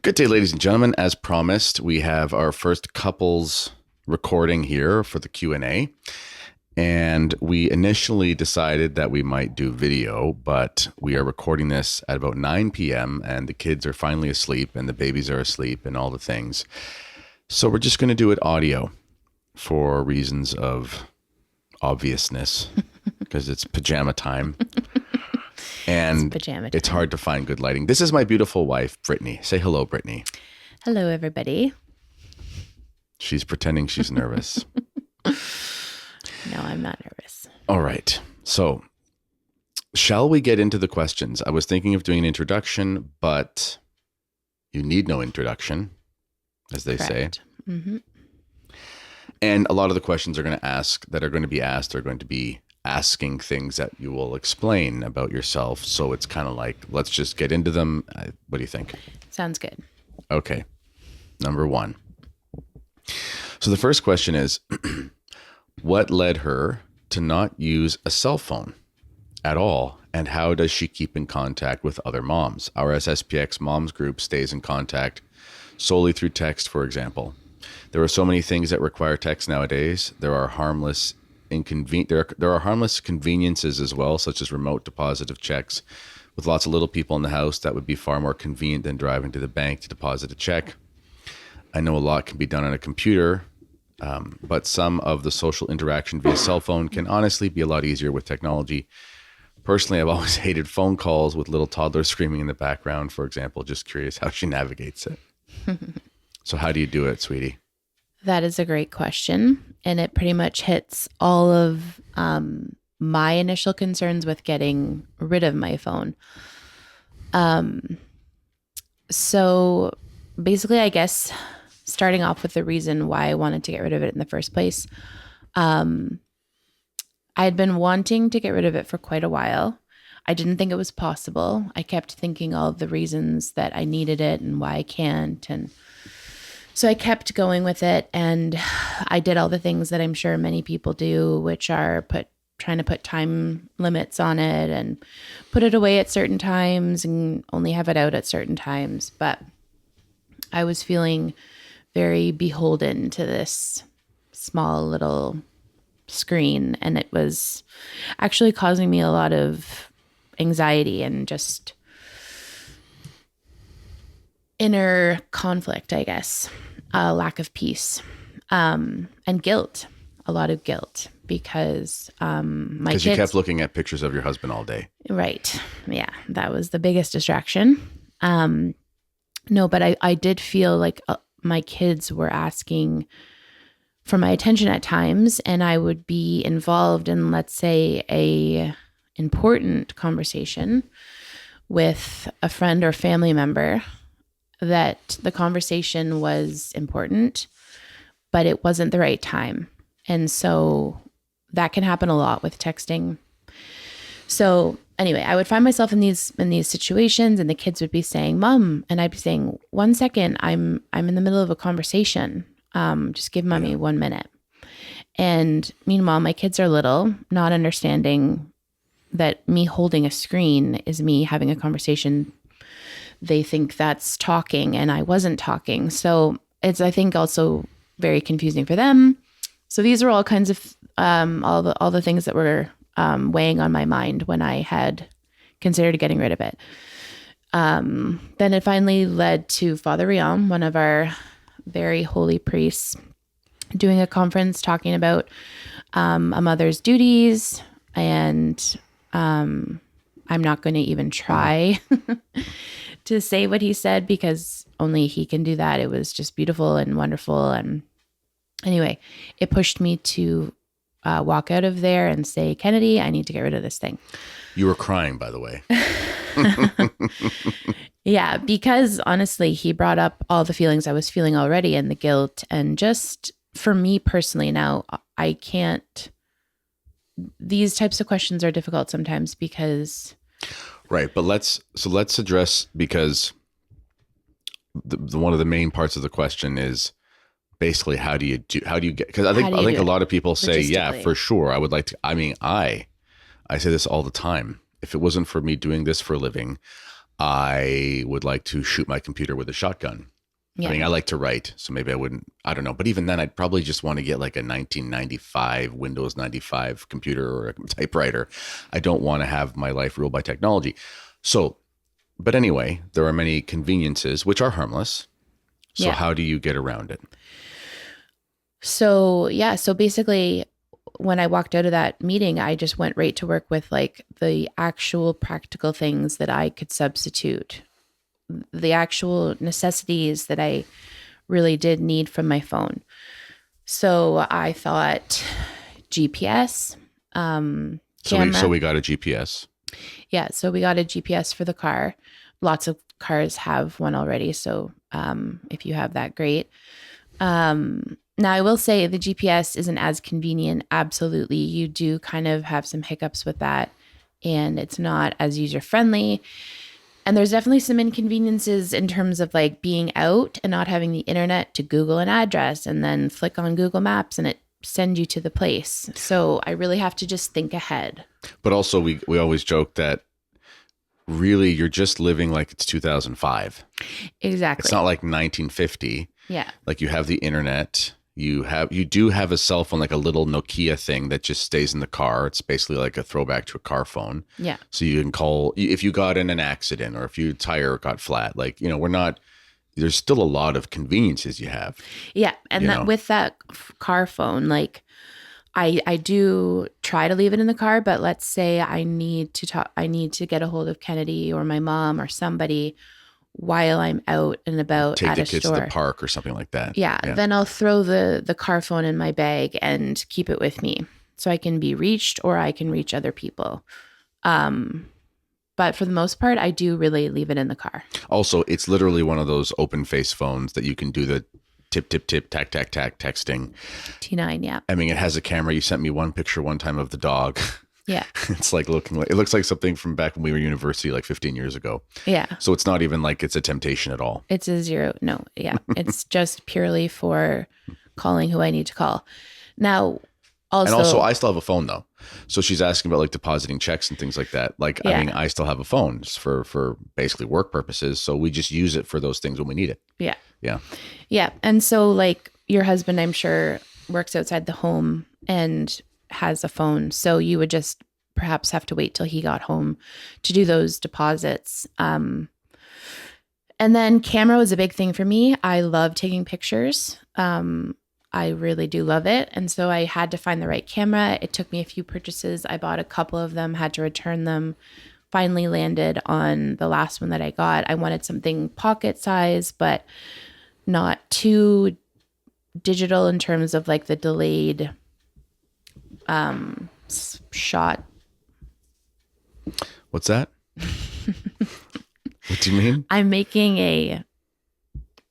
Good day, ladies and gentlemen. As promised, we have our first couples recording here for the Q&A. And we initially decided that we might do video, but we are recording this at about 9 p.m. and the kids are finally asleep and the babies are asleep and all the things. So we're just going to do it audio for reasons of obviousness because it's pajama time. And it's hard to find good lighting. This is my beautiful wife, Brittany. Say hello, Brittany. Hello, everybody. She's pretending she's nervous. No, I'm not nervous. All right. So shall we get into the questions? I was thinking of doing an introduction, but you need no introduction, as they say. Mm-hmm. And a lot of the questions are going to be asked are going to be asking things that you will explain about yourself. So it's kind of like, let's just get into them. What do you think? Sounds good. Okay. Number one. So the first question is, what led her to not use a cell phone at all? And how does she keep in contact with other moms? Our SSPX moms group stays in contact solely through text, for example. There are so many things that require text nowadays. There are harmless conveniences as well, such as remote deposit of checks. With lots of little people in the house, that would be far more convenient than driving to the bank to deposit a check. I know a lot can be done on a computer, but some of the social interaction via cell phone can honestly be a lot easier with technology. Personally, I've always hated phone calls with little toddlers screaming in the background, for example. Just curious how she navigates it. So how do you do it, sweetie? That is a great question. And it pretty much hits all of my initial concerns with getting rid of my phone. So basically, I guess, starting off with the reason why I wanted to get rid of it in the first place, I had been wanting to get rid of it for quite a while. I didn't think it was possible. I kept thinking all of the reasons that I needed it and why I can't. And so I kept going with it, and I did all the things that I'm sure many people do, which are trying to put time limits on it and put it away at certain times and only have it out at certain times. But I was feeling very beholden to this small little screen, and it was actually causing me a lot of anxiety and just inner conflict, I guess, lack of peace, and guilt, a lot of guilt because my kids... Because you kept looking at pictures of your husband all day. Right. Yeah, that was the biggest distraction. No, but I did feel like my kids were asking for my attention at times, and I would be involved in, let's say, a important conversation with a friend or family member, that the conversation was important, but it wasn't the right time. And so that can happen a lot with texting. So anyway, I would find myself in these situations, and the kids would be saying, "Mom," and I'd be saying, "1 second, I'm in the middle of a conversation. Just give mommy 1 minute." And meanwhile, my kids are little, not understanding that me holding a screen is me having a conversation. They think that's talking, and I wasn't talking. So it's, I think, also very confusing for them. So these are all kinds of all the things that were weighing on my mind when I had considered getting rid of it. Then it finally led to Father Rion, one of our very holy priests, doing a conference talking about a mother's duties, and I'm not going to even try to say what he said because only he can do that. It was just beautiful and wonderful. And anyway, it pushed me to walk out of there and say, "Kennedy, I need to get rid of this thing." You were crying, by the way. Yeah, because honestly, he brought up all the feelings I was feeling already and the guilt. And just for me personally now, I can't, these types of questions are difficult sometimes because... Right. But let's address, because one of the main parts of the question is basically how do you get, because I think a lot of people say, yeah, for sure. I would like to, I mean, I say this all the time. If it wasn't for me doing this for a living, I would like to shoot my computer with a shotgun. I Yeah. mean, I like to write, so maybe I wouldn't, I don't know. But even then, I'd probably just want to get like a 1995 Windows 95 computer or a typewriter. I don't want to have my life ruled by technology. So, but anyway, there are many conveniences which are harmless. So Yeah. how do you get around it? So, yeah. So basically, when I walked out of that meeting, I just went right to work with like the actual practical things that I could substitute, the actual necessities that I really did need from my phone. So I thought GPS, camera. So we got a GPS. Yeah. So we got a GPS for the car. Lots of cars have one already. So if you have that, great. Now, I will say the GPS isn't as convenient. Absolutely. You do kind of have some hiccups with that, and it's not as user friendly. And there's definitely some inconveniences in terms of like being out and not having the internet to Google an address and then flick on Google Maps and it sends you to the place. So I really have to just think ahead. But also, we always joke that really you're just living like it's 2005. Exactly. It's not like 1950. Yeah. Like you have the internet. You do have a cell phone, like a little Nokia thing that just stays in the car. It's basically like a throwback to a car phone. Yeah. So you can call if you got in an accident or if your tire got flat. Like, there's still a lot of conveniences you have. Yeah. And that with that car phone, like I do try to leave it in the car, but let's say I need to get a hold of Kennedy or my mom or somebody while I'm out and about Take at the a kids store. to the park or something like that. Yeah. Then I'll throw the car phone in my bag and keep it with me so I can be reached or I can reach other people. But for the most part, I do really leave it in the car. Also, it's literally one of those open face phones that you can do the tip, tip, tip, tack, tack, tack texting. T9, yeah. I mean, it has a camera. You sent me one picture one time of the dog. Yeah. It's like it looks like something from back when we were in university, like 15 years ago. Yeah. So it's not even like it's a temptation at all. It's a zero. No. Yeah. It's just purely for calling who I need to call. Now, also, I still have a phone though. So she's asking about like depositing checks and things like that. Like, I mean, I still have a phone for basically work purposes. So we just use it for those things when we need it. Yeah. Yeah. Yeah. And so like your husband, I'm sure, works outside the home and has a phone. So you would just perhaps have to wait till he got home to do those deposits. And then camera was a big thing for me. I love taking pictures. I really do love it. And so I had to find the right camera. It took me a few purchases. I bought a couple of them, had to return them, finally landed on the last one that I got. I wanted something pocket size, but not too digital in terms of like the delayed shot. What's that? What do you mean? I'm making a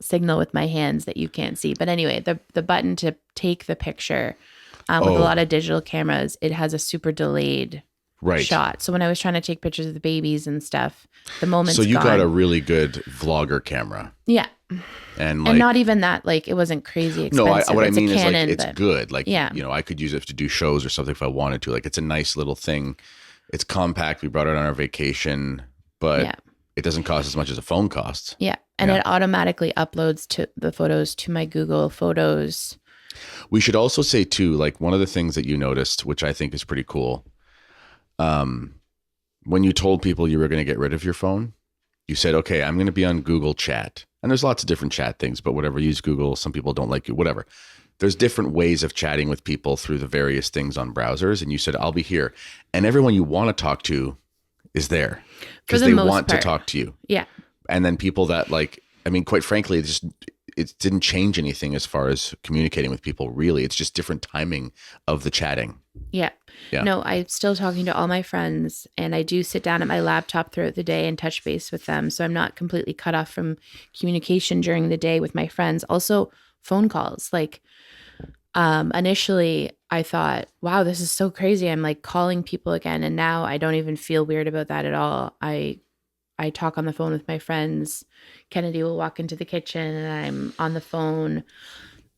signal with my hands that you can't see. But anyway, the button to take the picture with a lot of digital cameras, it has a super delayed shot. So when I was trying to take pictures of the babies and stuff, the moment's So you gone. got a really good vlogger camera. Yeah. And not even that, like it wasn't crazy expensive. No, what it's I mean a Canon, is like it's good. Like, yeah. I could use it to do shows or something if I wanted to. Like it's a nice little thing. It's compact. We brought it on our vacation, but it doesn't cost as much as a phone costs. Yeah. And it automatically uploads to the photos to my Google Photos. We should also say too, like one of the things that you noticed, which I think is pretty cool. When you told people you were going to get rid of your phone, you said, okay, I'm going to be on Google Chat. And there's lots of different chat things, but whatever, use Google. Some people don't like you, whatever. There's different ways of chatting with people through the various things on browsers. And you said, I'll be here. And everyone you want to talk to is there because they want to talk to you. Yeah. And then people that like, I mean, quite frankly, it didn't change anything as far as communicating with people, really. It's just different timing of the chatting. Yeah. No, I'm still talking to all my friends, and I do sit down at my laptop throughout the day and touch base with them. So I'm not completely cut off from communication during the day with my friends. Also, phone calls. Like initially, I thought, wow, this is so crazy. I'm like calling people again. And now I don't even feel weird about that at all. I talk on the phone with my friends. Kennedy will walk into the kitchen and I'm on the phone.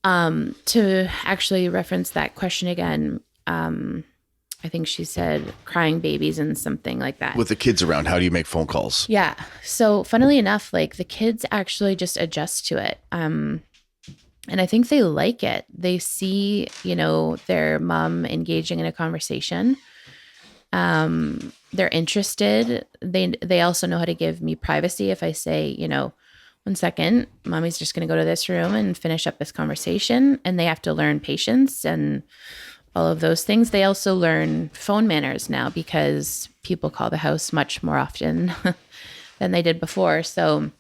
To actually reference that question again, I think she said crying babies and something like that. With the kids around, how do you make phone calls? Yeah. So funnily enough, like the kids actually just adjust to it. And I think they like it. They see, their mom engaging in a conversation. They're interested. They also know how to give me privacy. If I say, 1 second, mommy's just going to go to this room and finish up this conversation. And they have to learn patience and all of those things. They also learn phone manners now because people call the house much more often than they did before. So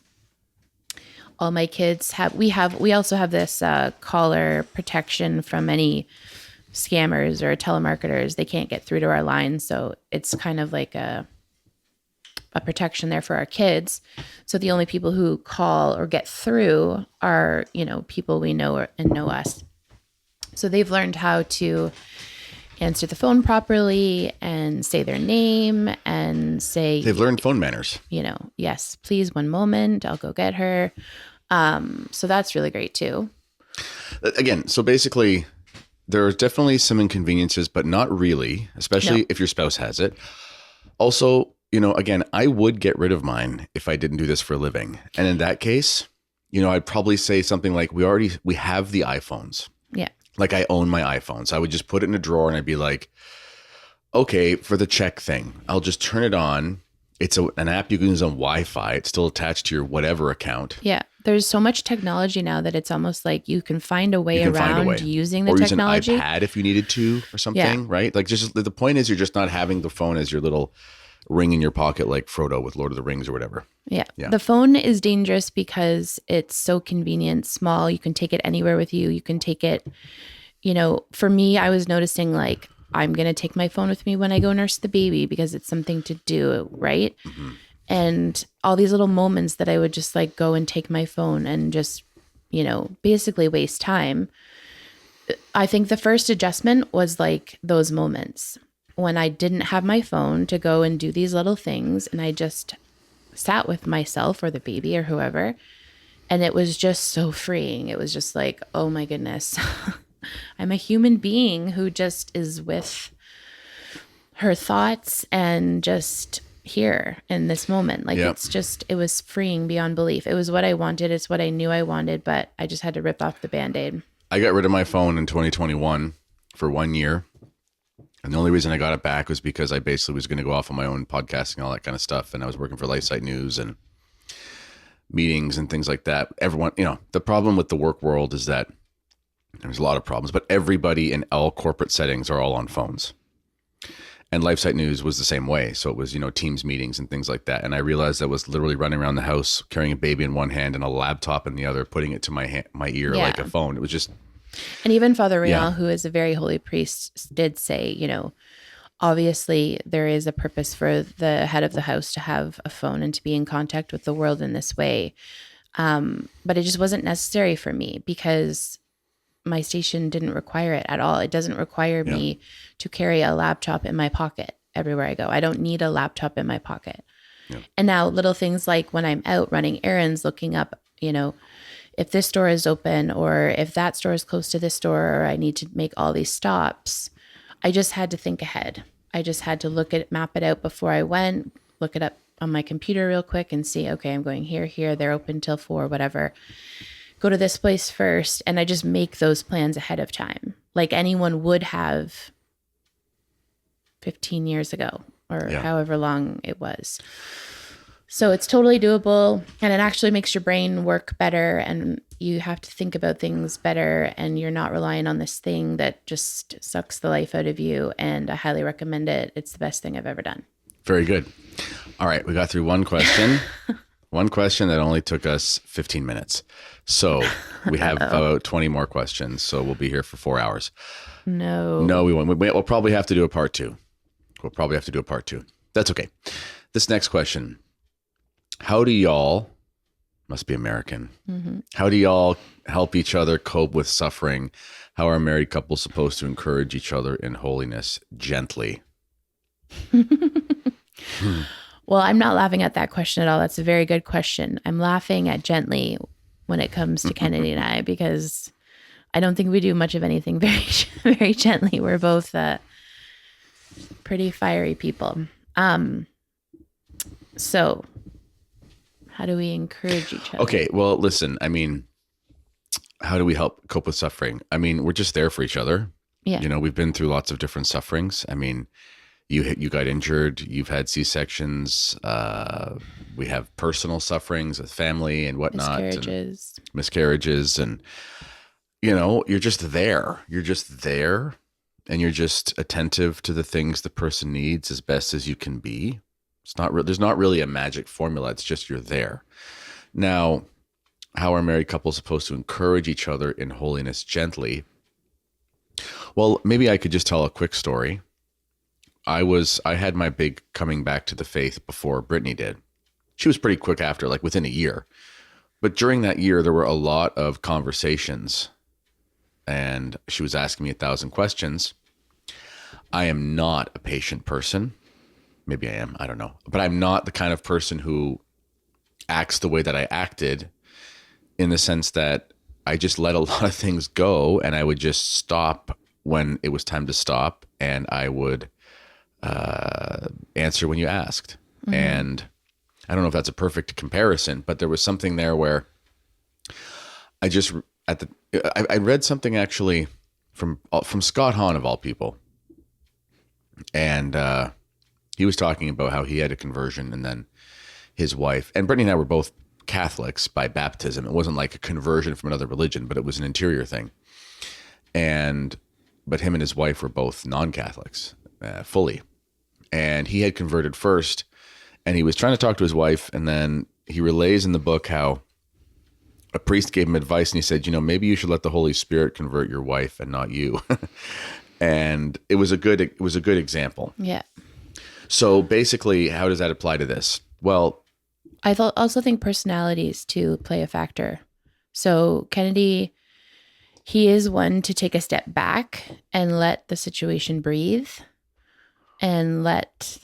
all my kids we also have this caller protection from any scammers or telemarketers. They can't get through to our line. So it's kind of like a protection there for our kids. So the only people who call or get through are, people we know and know us. So they've learned how to answer the phone properly and say their name and say... They've learned phone manners. Yes, please, 1 moment, I'll go get her. So that's really great too. Again, so basically there are definitely some inconveniences, but not really, especially if your spouse has it. Also, again, I would get rid of mine if I didn't do this for a living. And in that case, I'd probably say something like, we have the iPhones. Yeah. Like I own my iPhone. So I would just put it in a drawer and I'd be like, okay, for the check thing, I'll just turn it on. It's an app you can use on Wi-Fi. It's still attached to your whatever account. Yeah. There's so much technology now that it's almost like you can find a way around using the technology. Or use an iPad if you needed to or something, right? Like just the point is you're just not having the phone as your little ring in your pocket like Frodo with Lord of the Rings or whatever. Yeah. The phone is dangerous because it's so convenient, small. You can take it anywhere with you. You can take it, for me, I was noticing like I'm going to take my phone with me when I go nurse the baby because it's something to do, right? Mm-hmm. And all these little moments that I would just like go and take my phone and just, basically waste time. I think the first adjustment was like those moments when I didn't have my phone to go and do these little things. And I just sat with myself or the baby or whoever. And it was just so freeing. It was just like, oh my goodness, I'm a human being who just is with her thoughts and just here in this moment. Like it was freeing beyond belief. It was what I wanted. It's what I knew I wanted, but I just had to rip off the Band-Aid. I got rid of my phone in 2021 for 1 year. And the only reason I got it back was because I basically was going to go off on my own podcasting, all that kind of stuff. And I was working for LifeSite News and meetings and things like that. Everyone, the problem with the work world is that there's a lot of problems, but everybody in all corporate settings are all on phones. And LifeSite News was the same way. So it was, Teams meetings and things like that. And I realized I was literally running around the house, carrying a baby in one hand and a laptop in the other, putting it to my ear like a phone. It was just... And even Father Rial, who is a very holy priest, did say, obviously there is a purpose for the head of the house to have a phone and to be in contact with the world in this way. But it just wasn't necessary for me because my station didn't require it at all. It doesn't require me to carry a laptop in my pocket everywhere I go. I don't need a laptop in my pocket. Yeah. And now little things like when I'm out running errands, looking up, if this store is open or if that store is close to this store or I need to make all these stops, I just had to think ahead. I just had to map it out before I went, look it up on my computer real quick and see, okay, I'm going here, they're open till 4, whatever. Go to this place first. And I just make those plans ahead of time like anyone would have 15 years ago or however long it was. So it's totally doable and it actually makes your brain work better and you have to think about things better and you're not relying on this thing that just sucks the life out of you. And I highly recommend it. It's the best thing I've ever done. Very good. All right. We got through one question. One question that only took us 15 minutes. So we have about 20 more questions. So we'll be here for 4 hours. No, we won't. We'll probably have to do a part 2. That's okay. This next question. How do y'all, must be American, how do y'all help each other cope with suffering? How are married couples supposed to encourage each other in holiness gently? Well, I'm not laughing at that question at all. That's a very good question. I'm laughing at gently when it comes to Kennedy and I, because I don't think we do much of anything very, very gently. We're both pretty fiery people. Um, so how do we encourage each other? Okay, well, listen, I mean, how do we help cope with suffering? I mean, we're just there for each other. Yeah. You know, we've been through lots of different sufferings. I mean, you got injured, you've had C-sections, we have personal sufferings with family and whatnot, miscarriages, and you know, you're just there. You're just there, and you're just attentive to the things the person needs as best as you can be. It's not there's not really a magic formula. It's just you're there. Now, how are married couples supposed to encourage each other in holiness gently? Well, maybe I could just tell a quick story. I had my big coming back to the faith before Brittany did. She was pretty quick after, like within a year. But during that year, there were a lot of conversations, and she was asking me 1,000 questions. I am not a patient person. Maybe I am. I don't know. But I'm not the kind of person who acts the way that I acted, in the sense that I just let a lot of things go, and I would just stop when it was time to stop, and I would answer when you asked. Mm-hmm. And I don't know if that's a perfect comparison, but there was something there where I just I read something actually from Scott Hahn, of all people, and he was talking about how he had a conversion, and then his wife and Brittany and I were both Catholics by baptism. It wasn't like a conversion from another religion, but it was an interior thing. But him and his wife were both non-Catholics, fully. And he had converted first, and he was trying to talk to his wife, and then he relays in the book how a priest gave him advice, and he said, you know, maybe you should let the Holy Spirit convert your wife and not you. And it was a good example. Yeah. So basically, how does that apply to this? Well, I also think personalities too play a factor. So Kennedy, he is one to take a step back and let the situation breathe and let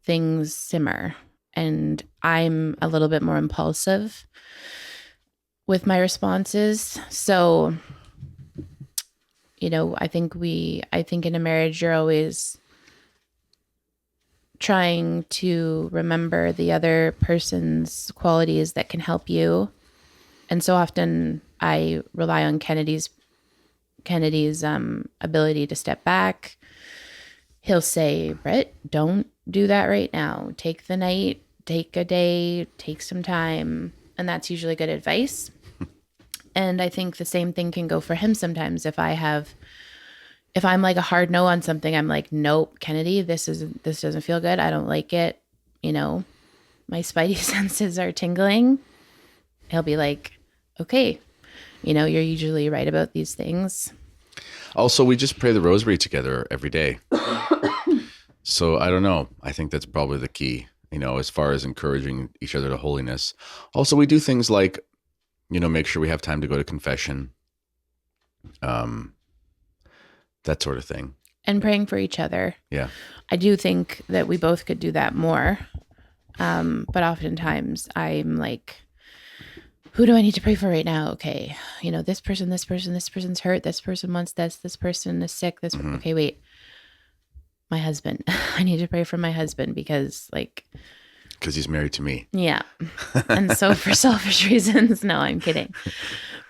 things simmer. And I'm a little bit more impulsive with my responses. So, you know, I think in a marriage, you're always trying to remember the other person's qualities that can help you. And so often I rely on Kennedy's ability to step back. He'll say, Brett, don't do that right now. Take the night, take a day, take some time. And that's usually good advice. And I think the same thing can go for him sometimes. If I'm like a hard no on something, I'm like, nope, Kennedy, this doesn't feel good. I don't like it. You know, my spidey senses are tingling. He'll be like, okay, you know, you're usually right about these things. Also, we just pray the rosary together every day. So I don't know. I think that's probably the key, you know, as far as encouraging each other to holiness. Also, we do things like, you know, make sure we have time to go to confession. That sort of thing. And praying for each other. Yeah. I do think that we both could do that more. But oftentimes I'm like, who do I need to pray for right now? Okay. You know, this person's hurt. This person wants this person is sick. Okay, wait. My husband. I need to pray for my husband because he's married to me. Yeah. And so for selfish reasons, no, I'm kidding.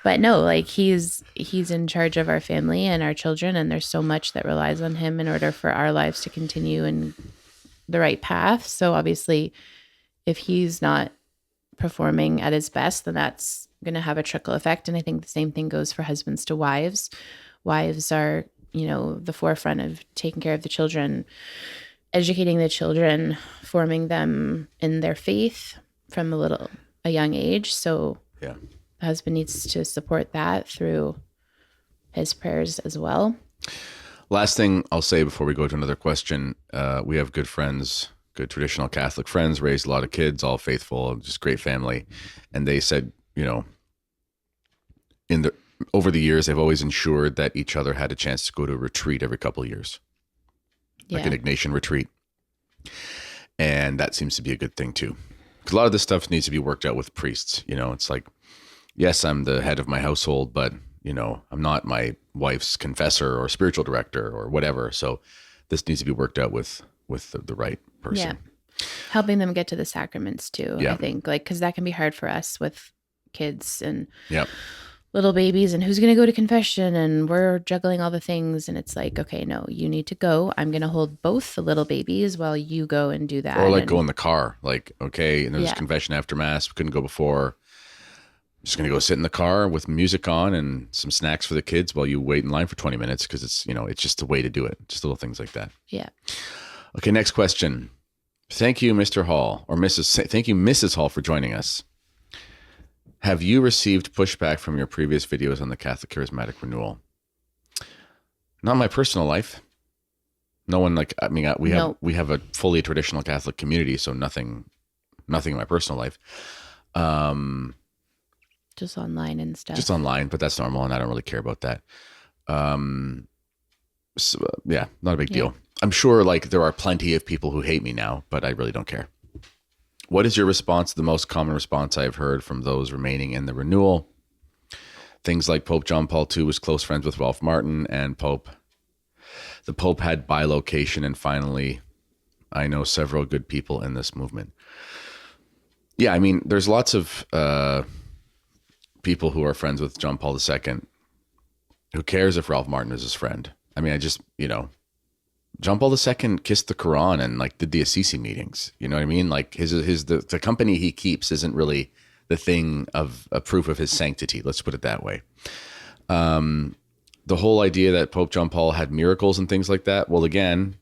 But no, like he's in charge of our family and our children, and there's so much that relies on him in order for our lives to continue in the right path. So obviously, if he's not performing at his best, then that's going to have a trickle effect. And I think the same thing goes for husbands to wives. Wives are, you know, the forefront of taking care of the children, educating the children, forming them in their faith from a young age. So yeah. The husband needs to support that through his prayers as well. Last thing I'll say before we go to another question, we have good friends, good traditional Catholic friends, raised a lot of kids, all faithful, just great family. And they said, you know, over the years, they've always ensured that each other had a chance to go to a retreat every couple of years, like an Ignatian retreat. And that seems to be a good thing too. Because a lot of this stuff needs to be worked out with priests. You know, it's like, yes, I'm the head of my household, but, you know, I'm not my wife's confessor or spiritual director or whatever. So this needs to be worked out with with the right person. Yeah. Helping them get to the sacraments too, Yeah. I think, like, because that can be hard for us with kids and Yep. little babies and who's going to go to confession, and we're juggling all the things, and it's like, okay, no, you need to go. I'm going to hold both the little babies while you go and do that. Or like and, go in the car, like, okay, and there's Yeah. confession after mass. We couldn't go before. Just going to go sit in the car with music on and some snacks for the kids while you wait in line for 20 minutes because it's, it's just a way to do it. Just little things like that. Yeah. Okay, next question. Thank you, Mr. Hall, or thank you, Mrs. Hall, for joining us. Have you received pushback from your previous videos on the Catholic Charismatic Renewal? Not in my personal life. No one we have a fully traditional Catholic community, so nothing in my personal life. Just online and stuff. Just online, but that's normal, and I don't really care about that. So, yeah, not a big deal. I'm sure like there are plenty of people who hate me now, but I really don't care. What is your response to the most common response I've heard from those remaining in the renewal? Things like Pope John Paul II was close friends with Ralph Martin, and the Pope had bilocation, and finally, I know several good people in this movement. Yeah, I mean, there's lots of people who are friends with John Paul II. Who cares if Ralph Martin is his friend? I mean, John Paul II kissed the Quran and like did the Assisi meetings. You know what I mean? Like the company he keeps isn't really the thing of a proof of his sanctity. Let's put it that way. The whole idea that Pope John Paul had miracles and things like that. Well, again,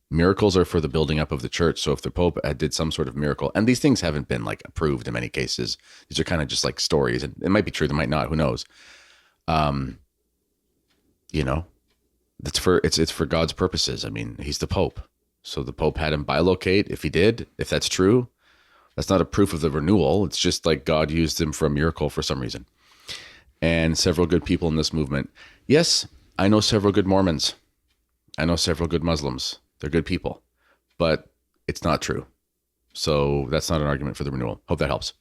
miracles are for the building up of the church. So if the Pope did some sort of miracle, and these things haven't been like approved in many cases, these are kind of just like stories, and it might be true, they might not, who knows? It's for God's purposes. I mean, he's the Pope. So the Pope had him bilocate. If that's true, that's not a proof of the renewal. It's just like God used him for a miracle for some reason. And several good people in this movement. Yes, I know several good Mormons. I know several good Muslims. They're good people, but it's not true. So that's not an argument for the renewal. Hope that helps.